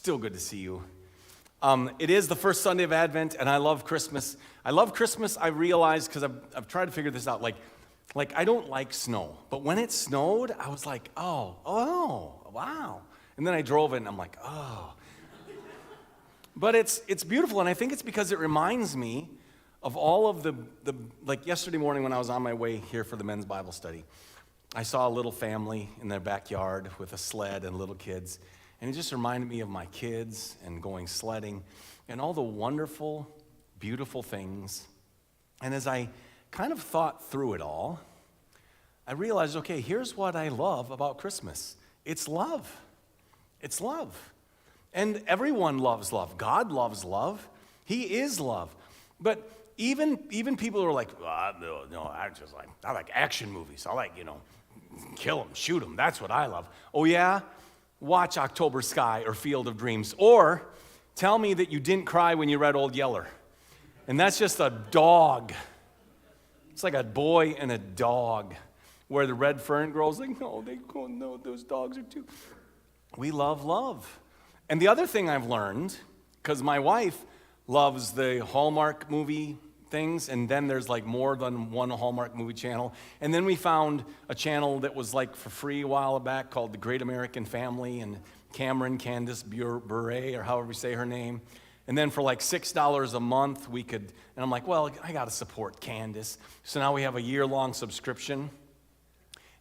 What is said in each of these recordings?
Still good to see you. It is the first Sunday of Advent, and I love Christmas. I love Christmas, I realized, because I've tried to figure this out. Like I don't like snow, but when it snowed, I was like, oh, wow. And then I drove it, and I'm like, oh. But it's beautiful, and I think it's because it reminds me of all of the like yesterday morning when I was on my way here for the men's Bible study, I saw a little family in their backyard with a sled and little kids. And it just reminded me of my kids and going sledding and all the wonderful, beautiful things. And as I kind of thought through it all, I realized, okay, here's what I love about Christmas. It's love. It's love. And everyone loves love. God loves love. He is love. But even people who are like, no, I like action movies. I like, kill them, shoot them. That's what I love. Oh, yeah? Watch October Sky or Field of Dreams. Or tell me that you didn't cry when you read Old Yeller. And that's just a dog. It's like a boy and a dog where the red fern grows. Like, no, those dogs are too. We love love. And the other thing I've learned, because my wife loves the Hallmark movie things, and then there's like more than one Hallmark movie channel. And then we found a channel that was like for free a while back called The Great American Family, and Candace Bure, or however you say her name. And then for like $6 a month, we could, and I'm like, well, I got to support Candace. So now we have a year-long subscription.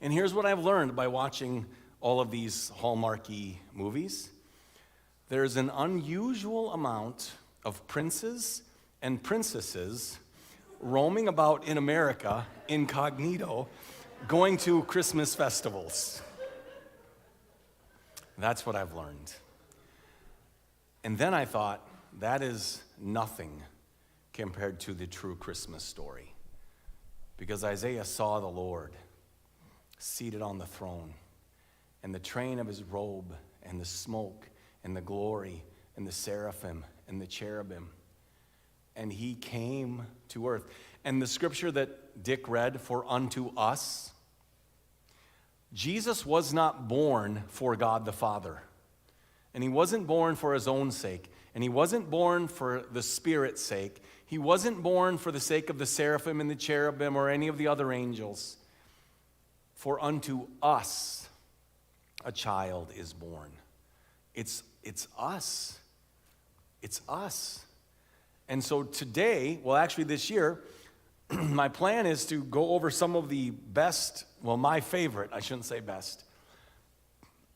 And here's what I've learned by watching all of these Hallmarky movies. There's an unusual amount of princes and princesses roaming about in America incognito, going to Christmas festivals. That's what I've learned. And then I thought, that is nothing compared to the true Christmas story. Because Isaiah saw the Lord seated on the throne, and the train of his robe, and the smoke, and the glory, and the seraphim, and the cherubim. And he came to earth. And the scripture that Dick read, for unto us, Jesus was not born for God the Father. And he wasn't born for his own sake. And he wasn't born for the Spirit's sake. He wasn't born for the sake of the seraphim and the cherubim or any of the other angels. For unto us a child is born. It's us. It's us. And so today, well, actually this year, my plan is to go over some of the best, well, my favorite, I shouldn't say best,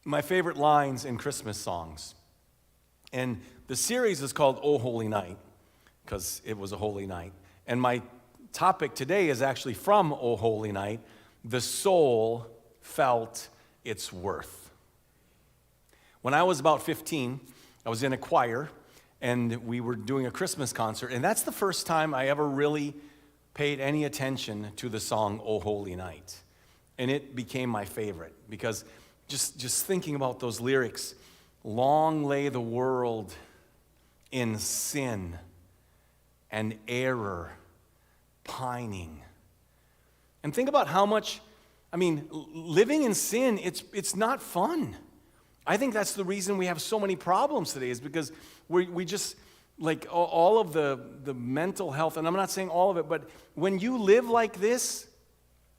my favorite lines in Christmas songs. And the series is called Oh Holy Night, because it was a holy night. And my topic today is actually from Oh Holy Night, the soul felt its worth. When I was about 15, I was in a choir, and we were doing a Christmas concert, and that's the first time I ever really paid any attention to the song Oh Holy Night. And it became my favorite, because just thinking about those lyrics, long lay the world in sin and error, pining. And think about how much, living in sin, it's not fun. I think that's the reason we have so many problems today, is because we just, like all of the mental health, and I'm not saying all of it, but when you live like this,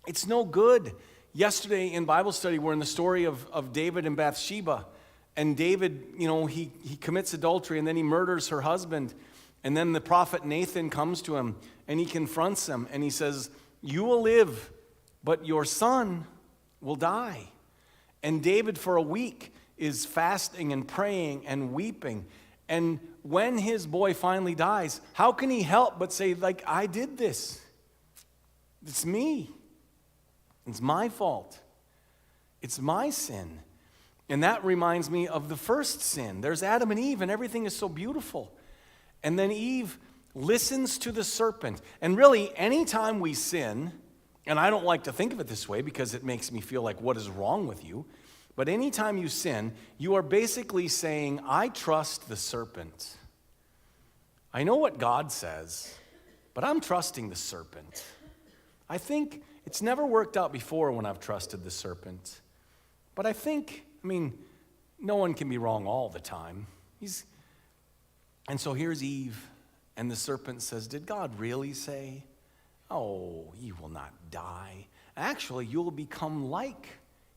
it's no good. Yesterday in Bible study, we're in the story of David and Bathsheba. And David, he commits adultery, and then he murders her husband. And then the prophet Nathan comes to him, and he confronts him, and he says, you will live, but your son will die. And David, for a week, is fasting and praying and weeping. And when his boy finally dies, how can he help but say, like, I did this. It's me. It's my fault. It's my sin. And that reminds me of the first sin. There's Adam and Eve, and everything is so beautiful. And then Eve listens to the serpent. And really, anytime we sin, and I don't like to think of it this way because it makes me feel like, what is wrong with you? But anytime you sin, you are basically saying, I trust the serpent. I know what God says, but I'm trusting the serpent. I think it's never worked out before when I've trusted the serpent. But I think, no one can be wrong all the time. And so here's Eve, and the serpent says, did God really say, oh, you will not die? Actually, you'll become like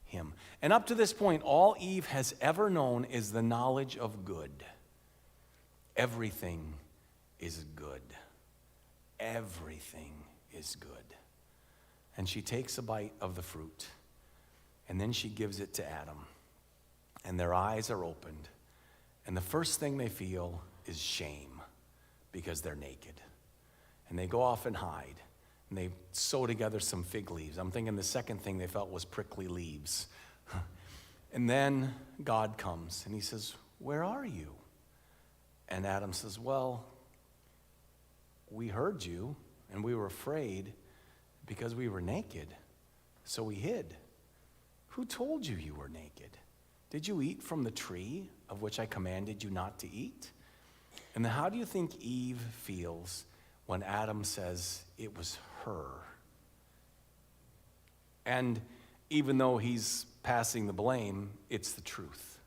him. And up to this point, all Eve has ever known is the knowledge of good. Everything is good. Everything is good. And she takes a bite of the fruit, and then she gives it to Adam. And their eyes are opened, and the first thing they feel is shame because they're naked. And they go off and hide, and they sew together some fig leaves. I'm thinking the second thing they felt was prickly leaves. And then God comes, and he says, where are you? And Adam says, well, we heard you, and we were afraid because we were naked, so we hid. Who told you you were naked? Did you eat from the tree of which I commanded you not to eat? And then how do you think Eve feels when Adam says it was her? And even though he's passing the blame, it's the truth.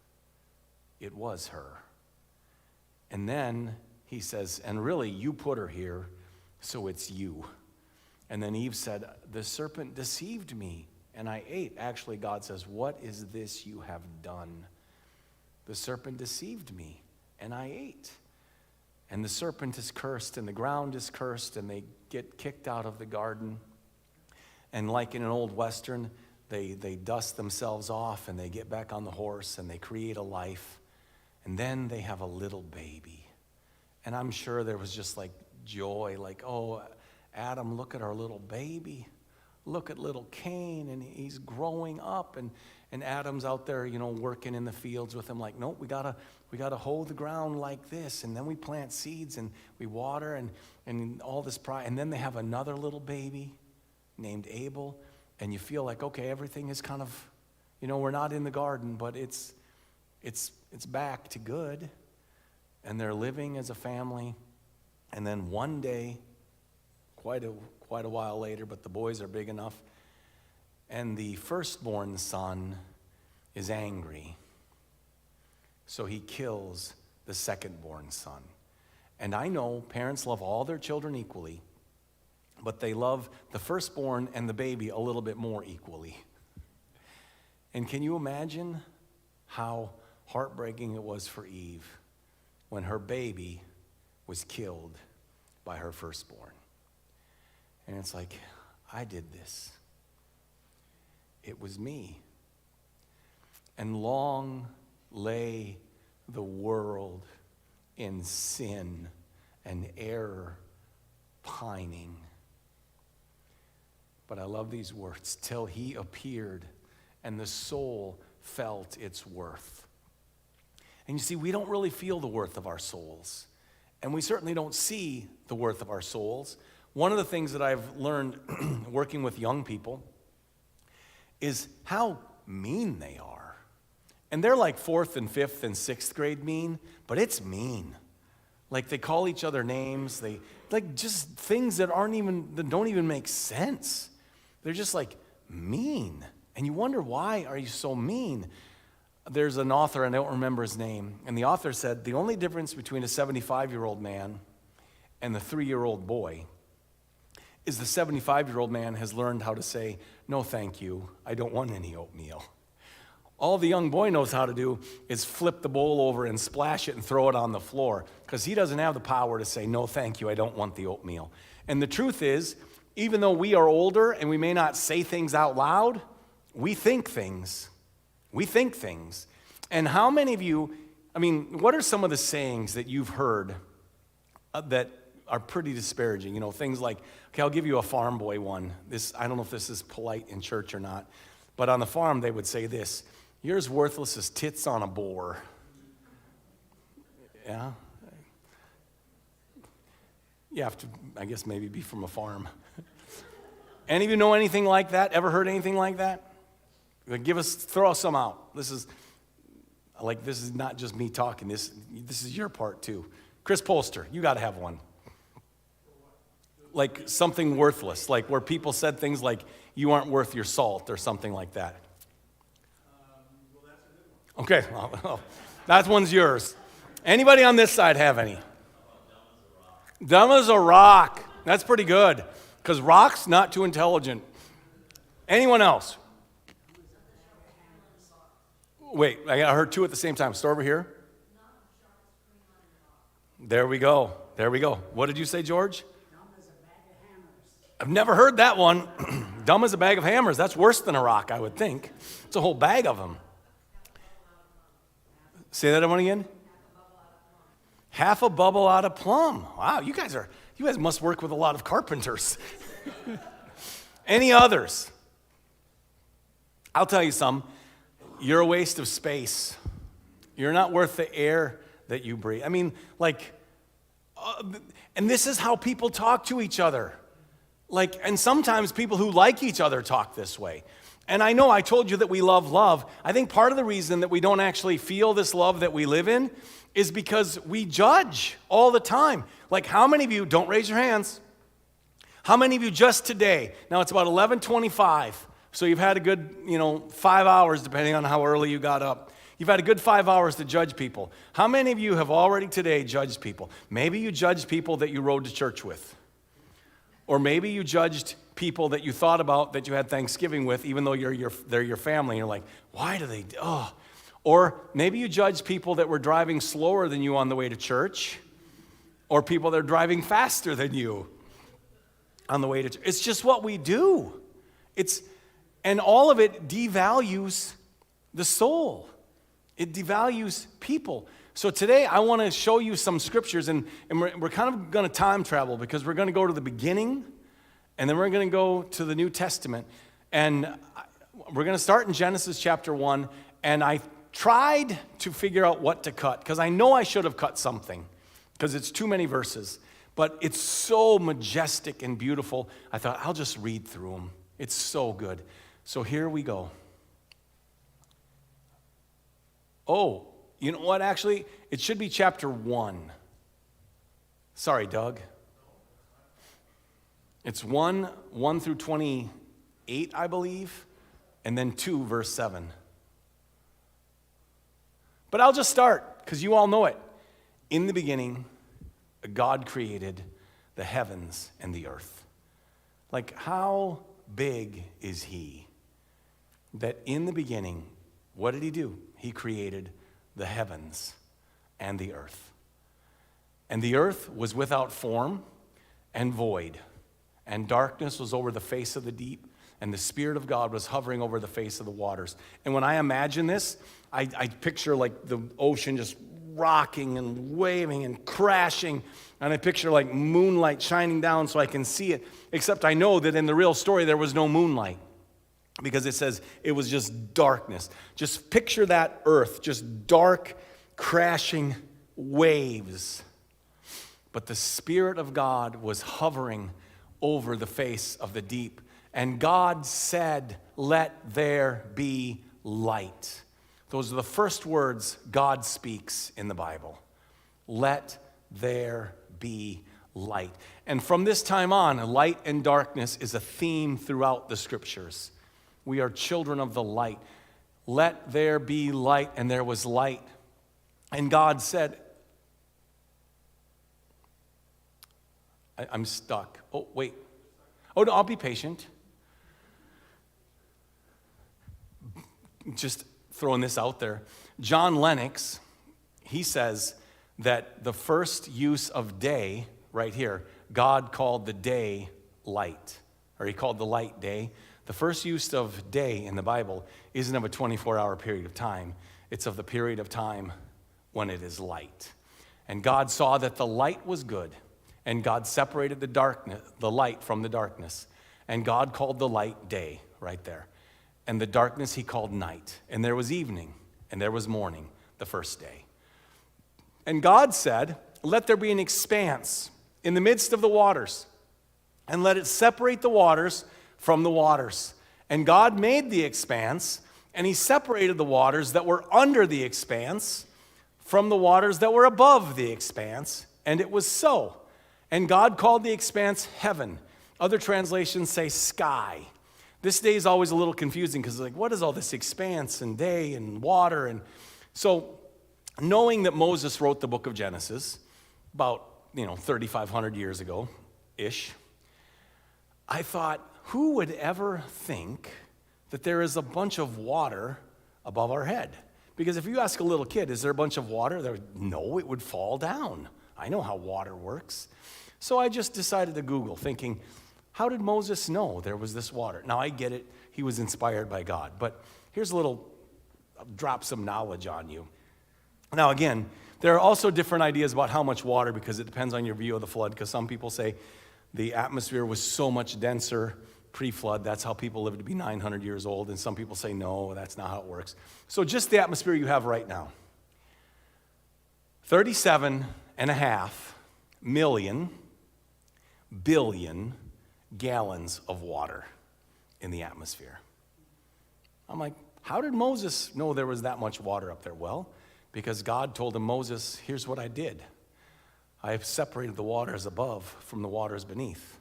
It was her. And then he says, and really, you put her here, so it's you. And then Eve said, the serpent deceived me, and I ate. Actually, God says, what is this you have done? The serpent deceived me, and I ate. And the serpent is cursed, and the ground is cursed, and they get kicked out of the garden. And like in an old Western, they dust themselves off, and they get back on the horse, and they create a life. And then they have a little baby. And I'm sure there was just like joy, like, oh, Adam, look at our little baby. Look at little Cain, and he's growing up. And Adam's out there, working in the fields with him, like, nope, we gotta hoe the ground like this, and then we plant seeds, and we water, and all this pride. And then they have another little baby named Abel, and you feel like, okay, everything is kind of, we're not in the garden, but it's back to good. And they're living as a family. And then one day, quite a while later, but the boys are big enough, and the firstborn son is angry. So he kills the secondborn son. And I know parents love all their children equally, but they love the firstborn and the baby a little bit more equally. And can you imagine how heartbreaking it was for Eve when her baby was killed by her firstborn? And it's like, I did this. It was me. And long lay the world in sin and error, pining. But I love these words, till he appeared and the soul felt its worth. And you see, we don't really feel the worth of our souls. And we certainly don't see the worth of our souls. One of the things that I've learned working with young people is how mean they are. And they're like 4th and 5th and 6th grade mean, but it's mean. Like they call each other names, they like just things that don't even make sense. They're just like mean. And you wonder, why are you so mean? There's an author, and I don't remember his name, and the author said the only difference between a 75-year-old man and the 3-year-old boy is the 75-year-old man has learned how to say, no thank you, I don't want any oatmeal. All the young boy knows how to do is flip the bowl over and splash it and throw it on the floor, because he doesn't have the power to say, no thank you, I don't want the oatmeal. And the truth is, even though we are older and we may not say things out loud, we think things. We think things. And how many of you, what are some of the sayings that you've heard that are pretty disparaging? Things like, okay, I'll give you a farm boy one. I don't know if this is polite in church or not, but on the farm they would say this: you're as worthless as tits on a boar. Yeah? You have to, I guess, maybe be from a farm. Any of you know anything like that? Ever heard anything like that? Throw some out. This is not just me talking. This is your part too. Chris Polster, you got to have one. Like something worthless, like where people said things like, you aren't worth your salt or something like that. Well, that's a good one. Okay, well, that one's yours. Anybody on this side have any? Dumb as a rock. That's pretty good, because rock's not too intelligent. Anyone else? Wait, I heard two at the same time. Start over here. There we go. There we go. What did you say, George? Dumb as a bag of hammers. I've never heard that one. Dumb as a bag of hammers. That's worse than a rock, I would think. It's a whole bag of them. Say that one again. Half a bubble out of plum. Wow, you guys must work with a lot of carpenters. Any others? I'll tell you some. You're a waste of space. You're not worth the air that you breathe. I mean, and this is how people talk to each other. And sometimes people who like each other talk this way. And I know I told you that we love. I think part of the reason that we don't actually feel this love that we live in is because we judge all the time. How many of you, don't raise your hands, how many of you just today, now it's about 11:25, so you've had a good, 5 hours depending on how early you got up. You've had a good 5 hours to judge people. How many of you have already today judged people? Maybe you judged people that you rode to church with. Or maybe you judged people that you thought about that you had Thanksgiving with, even though they're your family. And you're like, why do they, oh. Or maybe you judged people that were driving slower than you on the way to church. Or people that are driving faster than you on the way to church. It's just what we do. And all of it devalues the soul. It devalues people. So today I want to show you some scriptures, and we're kind of going to time travel, because we're going to go to the beginning, and then we're going to go to the New Testament. And we're going to start in Genesis chapter 1, and I tried to figure out what to cut, because I know I should have cut something, because it's too many verses. But it's so majestic and beautiful, I thought I'll just read through them. It's so good. So here we go. Oh, you know what, actually? It should be chapter 1. Sorry, Doug. It's 1 through 28, I believe, and then 2, verse 7. But I'll just start, because you all know it. In the beginning, God created the heavens and the earth. How big is He? That in the beginning, what did He do? He created the heavens and the earth. And the earth was without form and void, and darkness was over the face of the deep, and the Spirit of God was hovering over the face of the waters. And when I imagine this, I picture the ocean just rocking and waving and crashing, and I picture moonlight shining down so I can see it, except I know that in the real story there was no moonlight, because it says it was just darkness. Just picture that earth, just dark, crashing waves. But the Spirit of God was hovering over the face of the deep. And God said, "Let there be light." Those are the first words God speaks in the Bible. Let there be light. And from this time on, light and darkness is a theme throughout the scriptures. We are children of the light. Let there be light, and there was light. And God said, I'm stuck. Oh, wait. Oh, no, I'll be patient. Just throwing this out there. John Lennox, he says that the first use of day, right here, God called the day light, or He called the light day. The first use of day in the Bible isn't of a 24-hour period of time. It's of the period of time when it is light. And God saw that the light was good, and God separated the light from the darkness. And God called the light day, right there. And the darkness He called night. And there was evening, and there was morning, the first day. And God said, "Let there be an expanse in the midst of the waters, and let it separate the waters from the waters." And God made the expanse, and He separated the waters that were under the expanse from the waters that were above the expanse, and it was so. And God called the expanse heaven. Other translations say sky. This day is always a little confusing, because what is all this expanse and day and water? And so knowing that Moses wrote the book of Genesis about, 3,500 years ago-ish, I thought, who would ever think that there is a bunch of water above our head? Because if you ask a little kid, is there a bunch of water? No, it would fall down. I know how water works. So I just decided to Google, thinking, how did Moses know there was this water? Now, I get it. He was inspired by God. But here's I'll drop some knowledge on you. Now, again, there are also different ideas about how much water, because it depends on your view of the flood, because some people say the atmosphere was so much denser pre-flood, that's how people lived to be 900 years old, and some people say, no, that's not how it works. So just the atmosphere you have right now. 37.5 million billion gallons of water in the atmosphere. I'm like, how did Moses know there was that much water up there? Well, because God told him, Moses, here's what I did. I have separated the waters above from the waters beneath.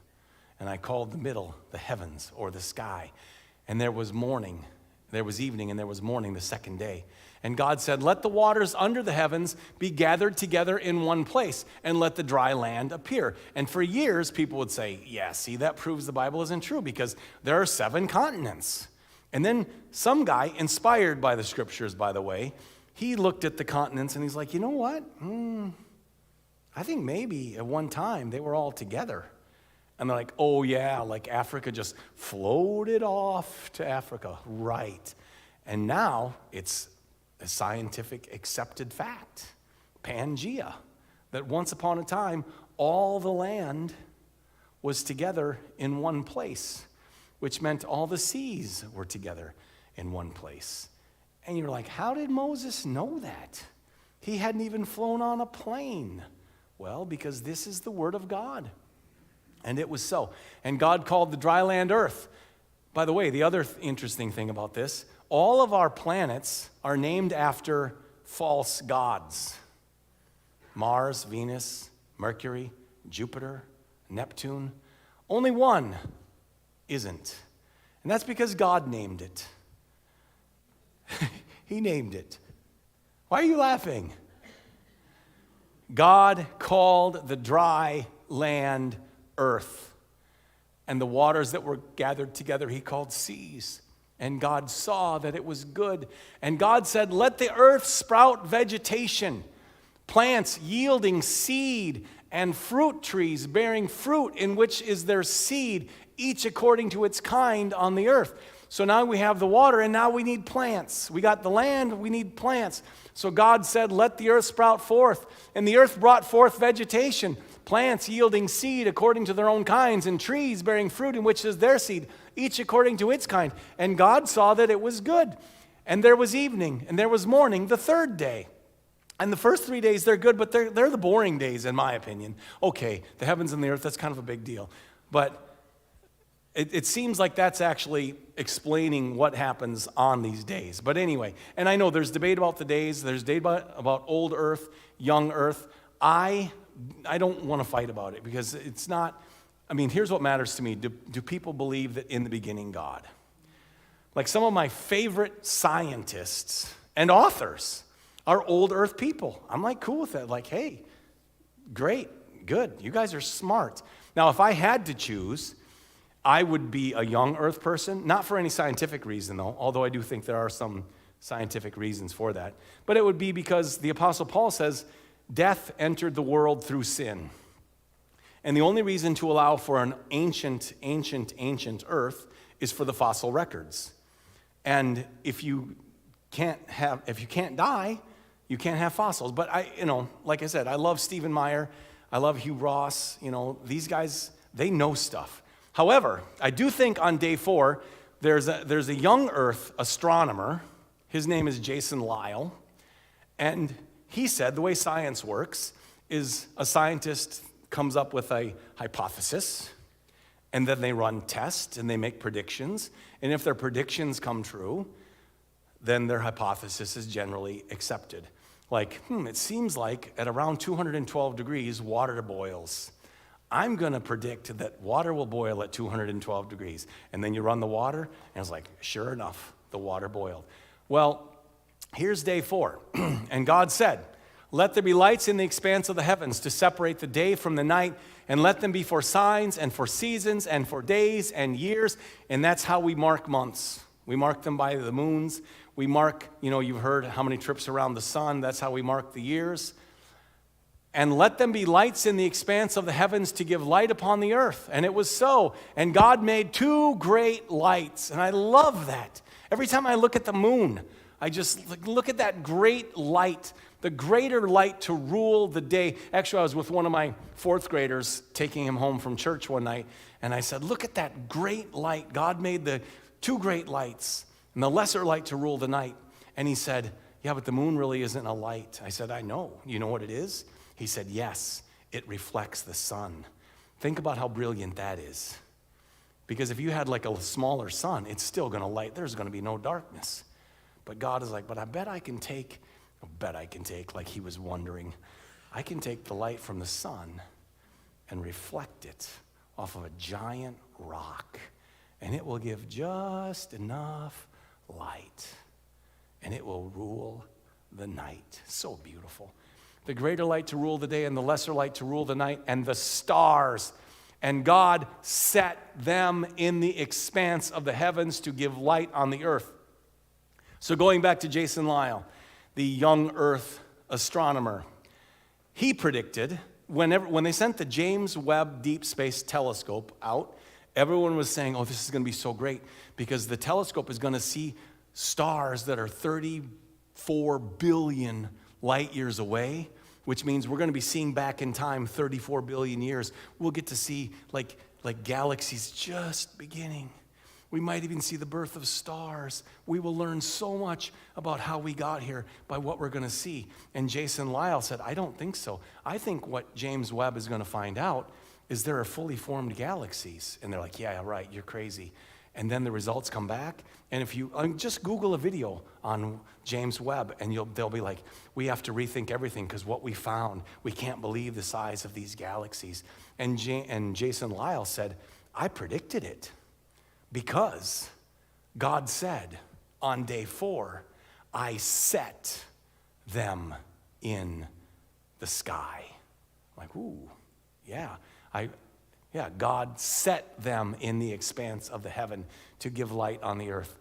And I called the middle the heavens, or the sky. And there was morning, there was evening, and there was morning the second day. And God said, let the waters under the heavens be gathered together in one place, and let the dry land appear. And for years, people would say, yeah, see, that proves the Bible isn't true, because there are 7 continents. And then some guy, inspired by the scriptures, by the way, he looked at the continents and he's like, you know what? I think maybe at one time they were all together. And they're like, oh yeah, like Africa just floated off to Africa. Right. And now it's a scientific accepted fact, Pangea, that once upon a time, all the land was together in one place, which meant all the seas were together in one place. And you're like, how did Moses know that? He hadn't even flown on a plane. Well, because this is the word of God. And it was so. And God called the dry land earth. By the way, the other interesting thing about this, all of our planets are named after false gods. Mars, Venus, Mercury, Jupiter, Neptune. Only one isn't. And that's because God named it. He named it. Why are you laughing? God called the dry land earth, and the waters that were gathered together he called seas. And God saw that it was good. And God said, let the earth sprout vegetation, plants yielding seed, and fruit trees bearing fruit in which is their seed, each according to its kind on the earth. So now we have the water, and now we need plants. We got the land, we need plants. So God said, let the earth sprout forth. And the earth brought forth vegetation, plants yielding seed according to their own kinds, and trees bearing fruit in which is their seed, each according to its kind. And God saw that it was good. And there was evening, and there was morning the third day. And the first 3 days, they're good, but they're the boring days, in my opinion. Okay, the heavens and the earth, that's kind of a big deal. But it seems like that's actually explaining what happens on these days. But anyway, and I know there's debate about the days. There's debate about old earth, young earth. I don't want to fight about it, because it's not, here's what matters to me. Do people believe that in the beginning God? Like some of my favorite scientists and authors are old earth people. I'm like cool with that. Like, hey, great, good. You guys are smart. Now, if I had to choose, I would be a young earth person, not for any scientific reason though, although I do think there are some scientific reasons for that. But it would be because the Apostle Paul says, death entered the world through sin. And the only reason to allow for an ancient earth is for the fossil records. And if you can't die, you can't have fossils. But like I said, I love Stephen Meyer, I love Hugh Ross, these guys, they know stuff. However, I do think on day 4, there's a young earth astronomer. His name is Jason Lisle. And he said the way science works is a scientist comes up with a hypothesis, and then they run tests and they make predictions. And if their predictions come true, then their hypothesis is generally accepted. Like, it seems like at around 212 degrees, water boils. I'm going to predict that water will boil at 212 degrees. And then you run the water, and it's like, sure enough, the water boiled. Well, Here's day 4. And God said, let there be lights in the expanse of the heavens to separate the day from the night, and let them be for signs and for seasons and for days and years. And that's how we mark months. We mark them by the moons. We mark, you've heard how many trips around the sun. That's how we mark the years. And let them be lights in the expanse of the heavens to give light upon the earth. And it was so. And God made 2 great lights. And I love that. Every time I look at the moon, I just look at that great light, the greater light to rule the day. Actually, I was with one of my 4th graders taking him home from church one night. And I said, look at that great light. God made the 2 great lights and the lesser light to rule the night. And he said, yeah, but the moon really isn't a light. I said, I know. You know what it is? He said, yes, it reflects the sun. Think about how brilliant that is. Because if you had like a smaller sun, it's still going to light. There's going to be no darkness. But God is like, but I bet I can take, like he was wondering, I can take the light from the sun and reflect it off of a giant rock. And it will give just enough light. And it will rule the night. So beautiful. The greater light to rule the day and the lesser light to rule the night, and the stars. And God set them in the expanse of the heavens to give light on the earth. So going back to Jason Lisle, the young Earth astronomer, he predicted, when they sent the James Webb Deep Space Telescope out, everyone was saying, oh, this is going to be so great, because the telescope is going to see stars that are 34 billion light years away, which means we're going to be seeing back in time 34 billion years. We'll get to see like galaxies just beginning. We might even see the birth of stars. We will learn so much about how we got here by what we're going to see. And Jason Lisle said, I don't think so. I think what James Webb is going to find out is there are fully formed galaxies. And they're like, yeah, right, you're crazy. And then the results come back. And if you just Google a video on James Webb, and they'll be like, we have to rethink everything because what we found, we can't believe the size of these galaxies. And Jason Lisle said, I predicted it. Because God said on day 4, I set them in the sky. I'm like, ooh, yeah. God set them in the expanse of the heaven to give light on the earth,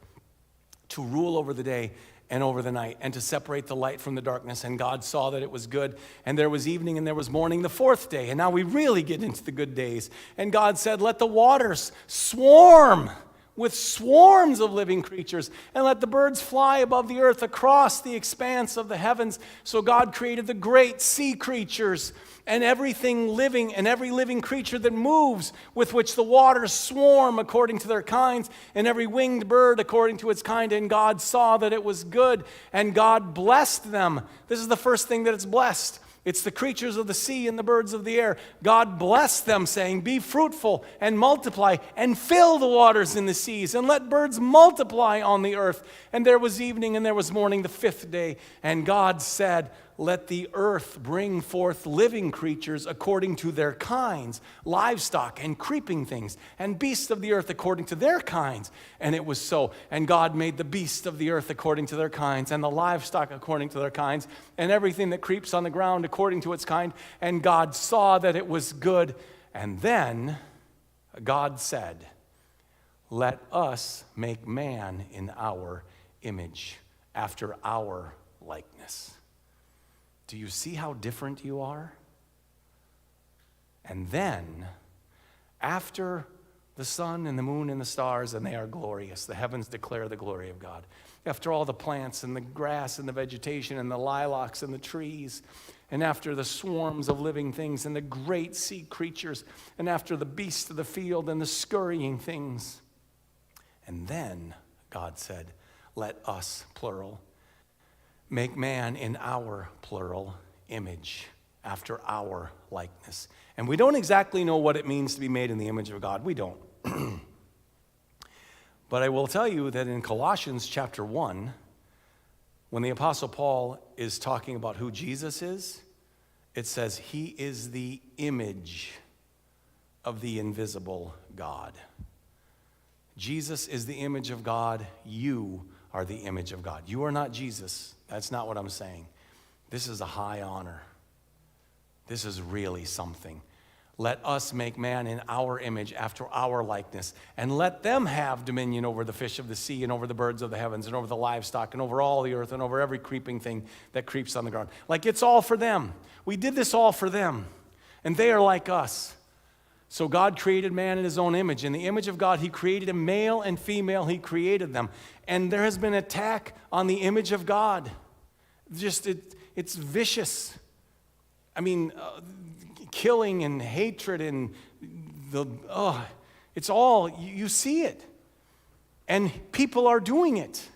to rule over the day and over the night, and to separate the light from the darkness. And God saw that it was good. And there was evening and there was morning the 4th day. And now we really get into the good days. And God said, let the waters swarm with swarms of living creatures, and let the birds fly above the earth across the expanse of the heavens. So God created the great sea creatures and everything living, and every living creature that moves, with which the waters swarm according to their kinds, and every winged bird according to its kind. And God saw that it was good, and God blessed them. This is the first thing that it's blessed. It's the creatures of the sea and the birds of the air. God blessed them, saying, be fruitful and multiply and fill the waters in the seas, and let birds multiply on the earth. And there was evening and there was morning the 5th day. And God said, let the earth bring forth living creatures according to their kinds, livestock and creeping things, and beasts of the earth according to their kinds. And it was so. And God made the beasts of the earth according to their kinds, and the livestock according to their kinds, and everything that creeps on the ground according to its kind. And God saw that it was good. And then God said, let us make man in our image, after our likeness. Do you see how different you are? And then, after the sun and the moon and the stars, and they are glorious, the heavens declare the glory of God. After all the plants and the grass and the vegetation and the lilacs and the trees, and after the swarms of living things and the great sea creatures, and after the beasts of the field and the scurrying things. And then, God said, let us, plural, make man in our, plural, image, after our likeness. And we don't exactly know what it means to be made in the image of God. We don't. But I will tell you that in Colossians chapter 1, when the Apostle Paul is talking about who Jesus is, it says he is the image of the invisible God. Jesus is the image of God. You are the image of God. You are not Jesus. That's not what I'm saying. This is a high honor. This is really something. Let us make man in our image, after our likeness, and let them have dominion over the fish of the sea and over the birds of the heavens and over the livestock and over all the earth and over every creeping thing that creeps on the ground. Like, it's all for them. We did this all for them, and they are like us. So God created man in his own image. In the image of God, he created him, male and female, he created them. And there has been an attack on the image of God. It's vicious. I mean, killing and hatred and it's all, you see it. And people are doing it.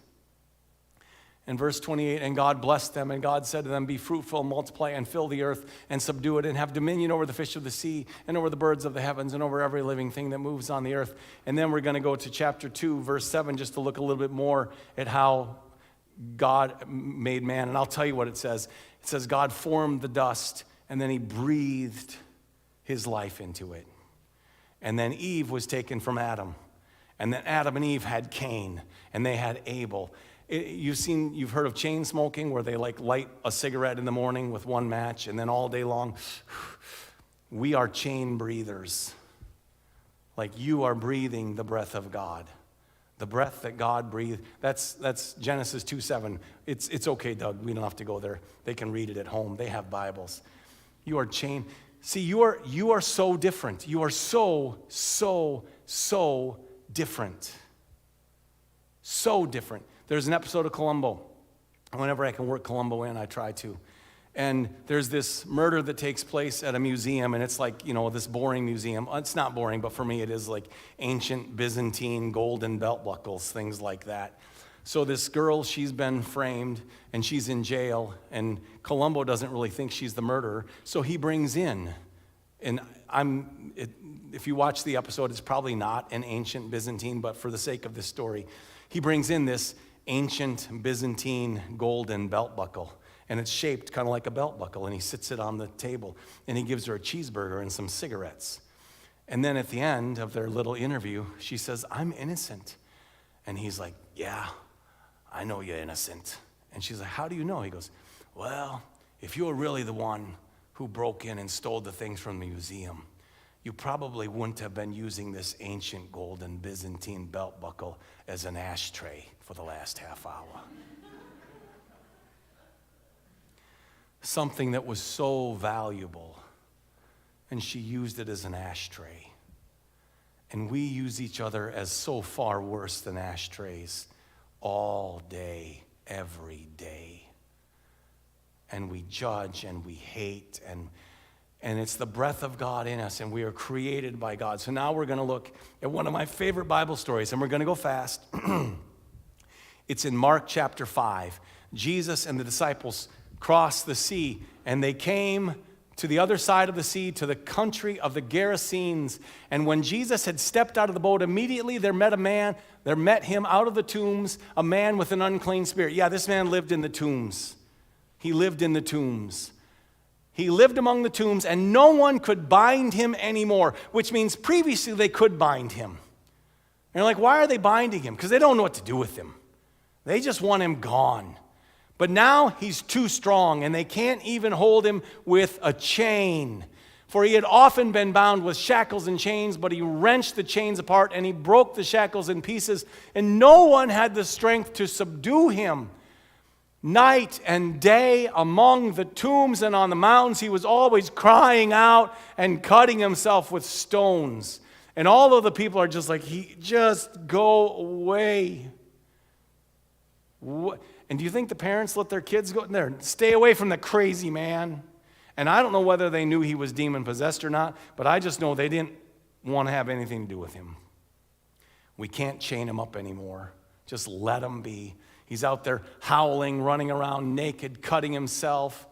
In verse 28, and God blessed them, and God said to them, be fruitful, multiply, and fill the earth, and subdue it, and have dominion over the fish of the sea, and over the birds of the heavens, and over every living thing that moves on the earth. And then we're going to go to chapter 2, verse 7, just to look a little bit more at how God made man. And I'll tell you what it says. It says God formed the dust, and then he breathed his life into it. And then Eve was taken from Adam. And then Adam and Eve had Cain, and they had Abel. You've heard of chain smoking, where they like light a cigarette in the morning with one match, and then all day long. We are chain breathers. Like, you are breathing the breath of God. The breath that God breathed. That's Genesis 2:7. It's okay, Doug. We don't have to go there. They can read it at home. They have Bibles. You are chain. See, you are so different. You are so different. So different. There's an episode of Columbo. Whenever I can work Columbo in, I try to. And there's this murder that takes place at a museum, and it's like, this boring museum. It's not boring, but for me it is, like ancient Byzantine golden belt buckles, things like that. So this girl, she's been framed, and she's in jail, and Columbo doesn't really think she's the murderer, so he brings in, and if you watch the episode, it's probably not an ancient Byzantine, but for the sake of this story, he brings in this ancient Byzantine golden belt buckle, and it's shaped kind of like a belt buckle, and he sits it on the table, and he gives her a cheeseburger and some cigarettes. And then at the end of their little interview, she says, I'm innocent. And he's like, yeah, I know you're innocent. And she's like, how do you know? He goes, well, if you were really the one who broke in and stole the things from the museum, you probably wouldn't have been using this ancient golden Byzantine belt buckle as an ashtray for the last half hour. Something that was so valuable, and she used it as an ashtray. And we use each other as so far worse than ashtrays all day, every day. And we judge and we hate, and it's the breath of God in us, and we are created by God. So now we're going to look at one of my favorite Bible stories, and we're going to go fast. It's in Mark chapter 5. Jesus and the disciples crossed the sea, and they came to the other side of the sea, to the country of the Gerasenes. And when Jesus had stepped out of the boat, immediately there met him out of the tombs, a man with an unclean spirit. Yeah, this man lived in the tombs. He lived in the tombs. He lived among the tombs, and no one could bind him anymore, which means previously they could bind him. And you're like, why are they binding him? Because they don't know what to do with him. They just want him gone. But now he's too strong, and they can't even hold him with a chain. For he had often been bound with shackles and chains, but he wrenched the chains apart, and he broke the shackles in pieces, and no one had the strength to subdue him. Night and day among the tombs and on the mountains, he was always crying out and cutting himself with stones. And all of the people are just like, just go away. And do you think the parents let their kids go in there? Stay away from the crazy man. And I don't know whether they knew he was demon-possessed or not, but I just know they didn't want to have anything to do with him. We can't chain him up anymore. Just let him be. He's out there howling, running around naked, cutting himself.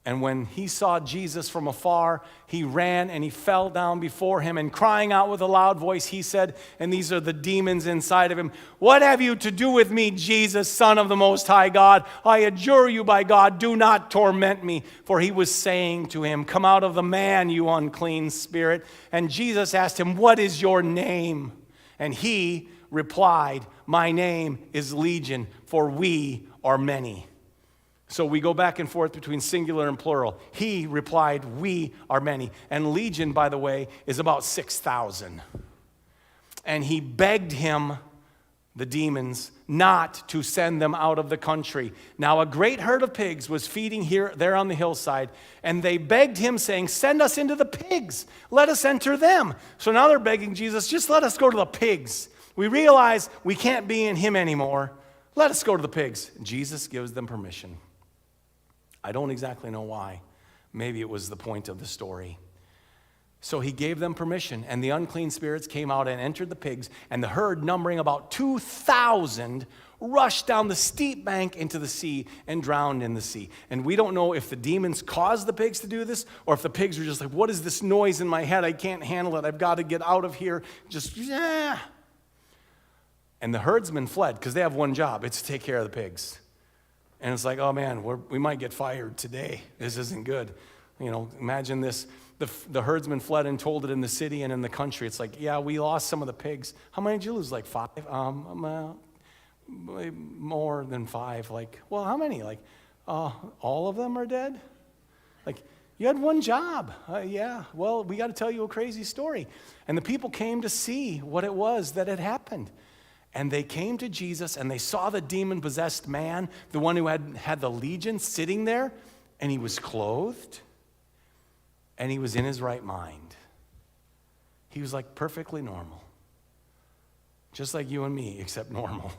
And when he saw Jesus from afar, he ran and he fell down before him, and crying out with a loud voice, he said, and these are the demons inside of him, "What have you to do with me, Jesus, Son of the Most High God? I adjure you by God, do not torment me." For he was saying to him, "Come out of the man, you unclean spirit." And Jesus asked him, "What is your name?" And he replied, "My name is Legion, for we are many. So we go back and forth between singular and plural. He replied, we are many. And legion, by the way, is about 6,000. And he begged him, the demons, not to send them out of the country. Now a great herd of pigs was feeding there on the hillside, and they begged him, saying, send us into the pigs. Let us enter them. So now they're begging Jesus, just let us go to the pigs. We realize we can't be in him anymore. Let us go to the pigs. Jesus gives them permission. I don't exactly know why. Maybe it was the point of the story. So he gave them permission, and the unclean spirits came out and entered the pigs, and the herd, numbering about 2,000, rushed down the steep bank into the sea and drowned in the sea. And we don't know if the demons caused the pigs to do this, or if the pigs were just like, what is this noise in my head? I can't handle it. I've got to get out of here. Just, yeah. And the herdsmen fled, because they have one job. It's to take care of the pigs. And it's like, oh man, we might get fired today. This isn't good. You know, imagine this. The herdsmen fled and told it in the city and in the country. It's like, yeah, we lost some of the pigs. How many did you lose? Like 5? More than 5. Like, well, how many? Like, all of them are dead? Like, you had one job. Yeah, well, we got to tell you a crazy story. And the people came to see what it was that had happened. And they came to Jesus, and they saw the demon-possessed man, the one who had the legion, sitting there, and he was clothed, and he was in his right mind. He was like perfectly normal, just like you and me, except normal.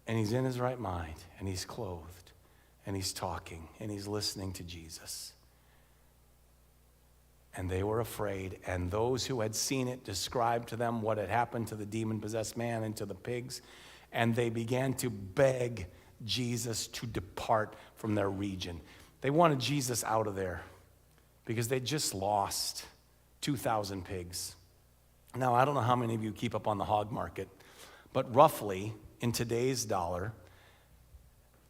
And he's in his right mind, and he's clothed, and he's talking, and he's listening to Jesus. And they were afraid, and those who had seen it described to them what had happened to the demon-possessed man and to the pigs, and they began to beg Jesus to depart from their region. They wanted Jesus out of there because they just lost 2,000 pigs. Now, I don't know how many of you keep up on the hog market, but roughly, in today's dollar,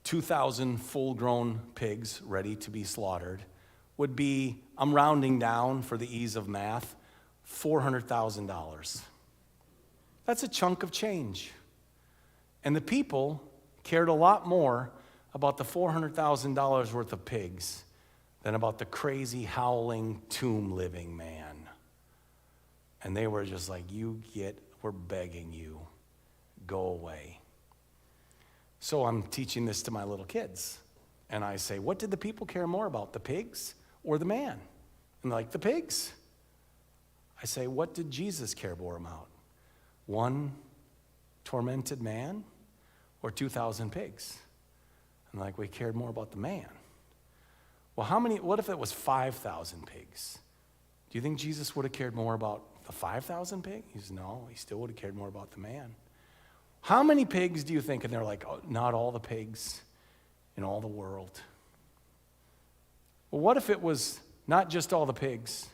2,000 full-grown pigs ready to be slaughtered would be, I'm rounding down for the ease of math, $400,000. That's a chunk of change. And the people cared a lot more about the $400,000 worth of pigs than about the crazy, howling, tomb-living man. And they were just like, we're begging you, go away. So I'm teaching this to my little kids. And I say, what did the people care more about, the pigs or the man? And they're like, the pigs. I say, what did Jesus care more about? One tormented man or 2,000 pigs? And like, we cared more about the man. Well, what if it was 5,000 pigs? Do you think Jesus would have cared more about the 5,000 pigs? He says, no, he still would have cared more about the man. How many pigs do you think? And they're like, oh, not all the pigs in all the world. Well, what if it was not just all the pigs,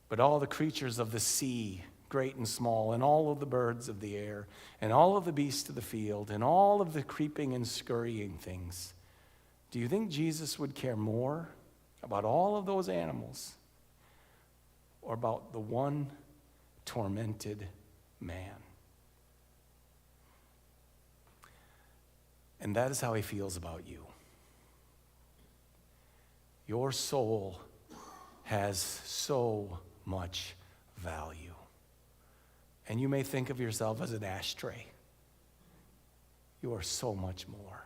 but all the creatures of the sea, great and small, and all of the birds of the air, and all of the beasts of the field, and all of the creeping and scurrying things? Do you think Jesus would care more about all of those animals or about the one tormented man? And that is how he feels about you. Your soul has so much value. And you may think of yourself as an ashtray. You are so much more.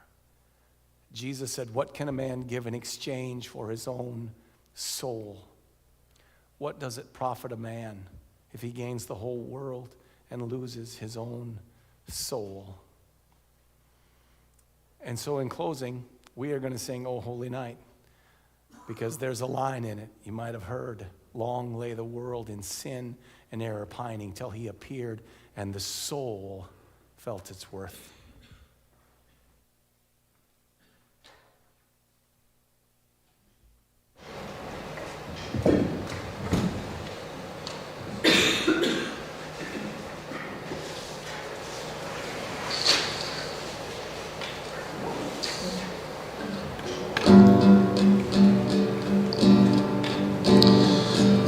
Jesus said, what can a man give in exchange for his own soul? What does it profit a man if he gains the whole world and loses his own soul? And so in closing, we are going to sing O Holy Night, because there's a line in it you might have heard. Long lay the world in sin and error pining till he appeared and the soul felt its worth.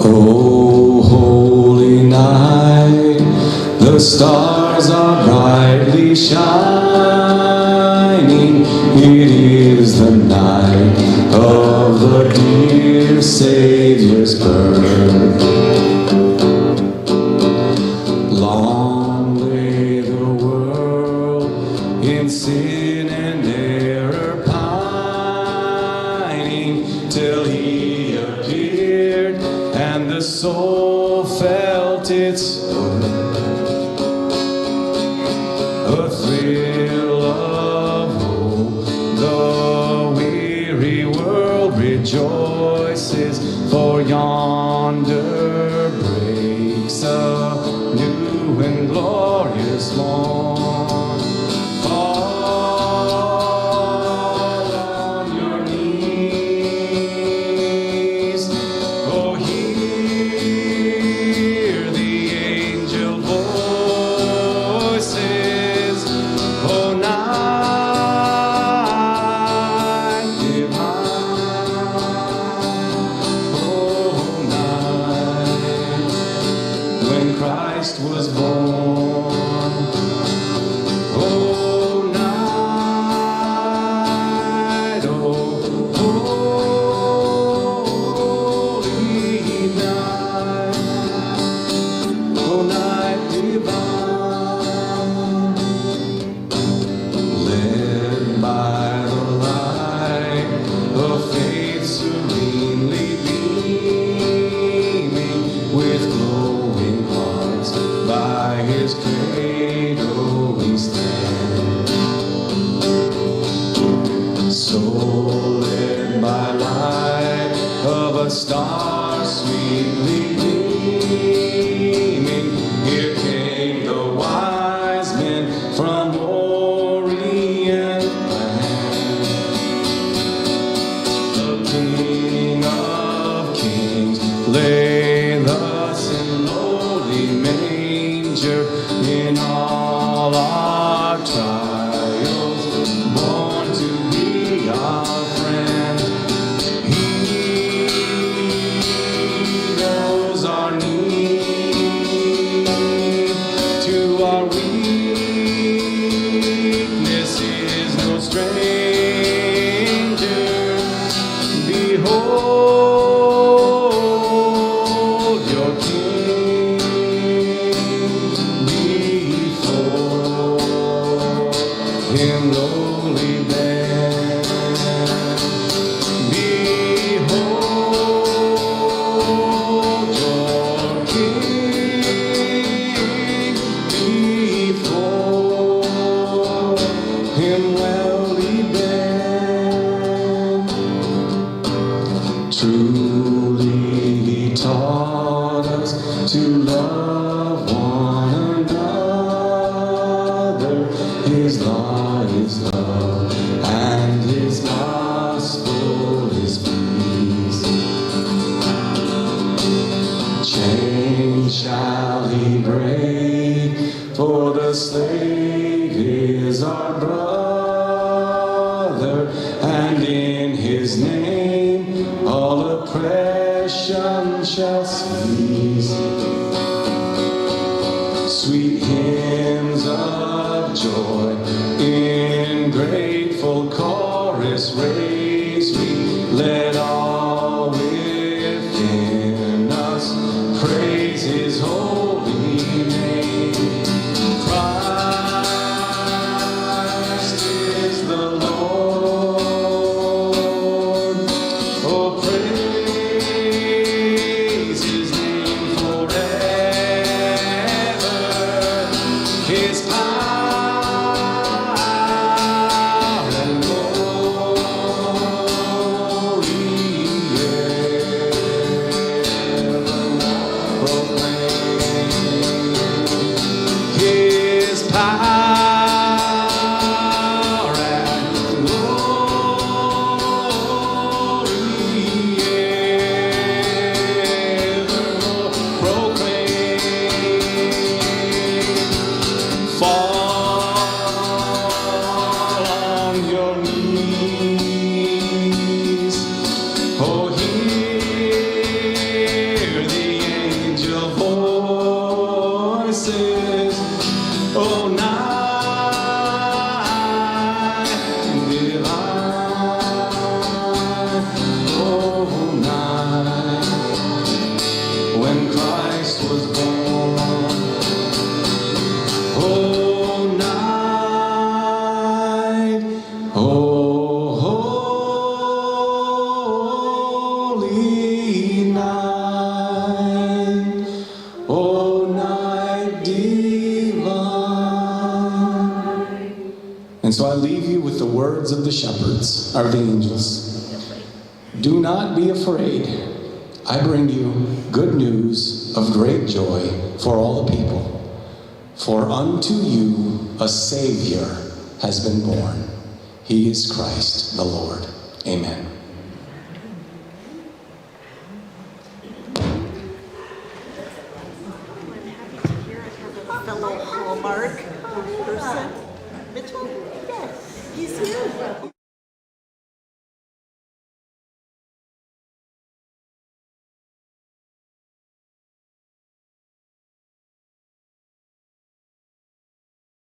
O holy night, the stars are brightly shining. night of the dear Savior's birth. Long lay the world in sin and error pining, till he appeared and the soul felt its a thrill of hope. The weary world rejoices, for yonder breaks a new and glorious morn. Fall on your knees, oh, hear the angel voices, oh, night divine, oh, night when Christ was born, oh, night, oh, holy night, oh, night divine, led by the light of faith serenely beaming, with glowing hearts by his cradle we stand. So led by light of a star sweetly gleaming, here came the wise men from Orient land. The King of Kings lay thus in lowly manger, in all our trials, born to be our friend. He knows our need, to our weakness is no stranger. Behold your King before him lowly bend. Behold your King before him lowly bend. Truly he taught us to love one another. His law is love, and his gospel is peace. Chains shall he break, for the slave is our brother, and in his name all oppression shall cease. Sweet hymns of joy in grateful chorus raise we, let all within us praise his holy name. Christ is the Lord, oh, praise his name forever. His power and glory words of the shepherds, or the angels. Do not be afraid. I bring you good news of great joy for all the people. For unto you a Savior has been born. He is Christ the Lord. Amen.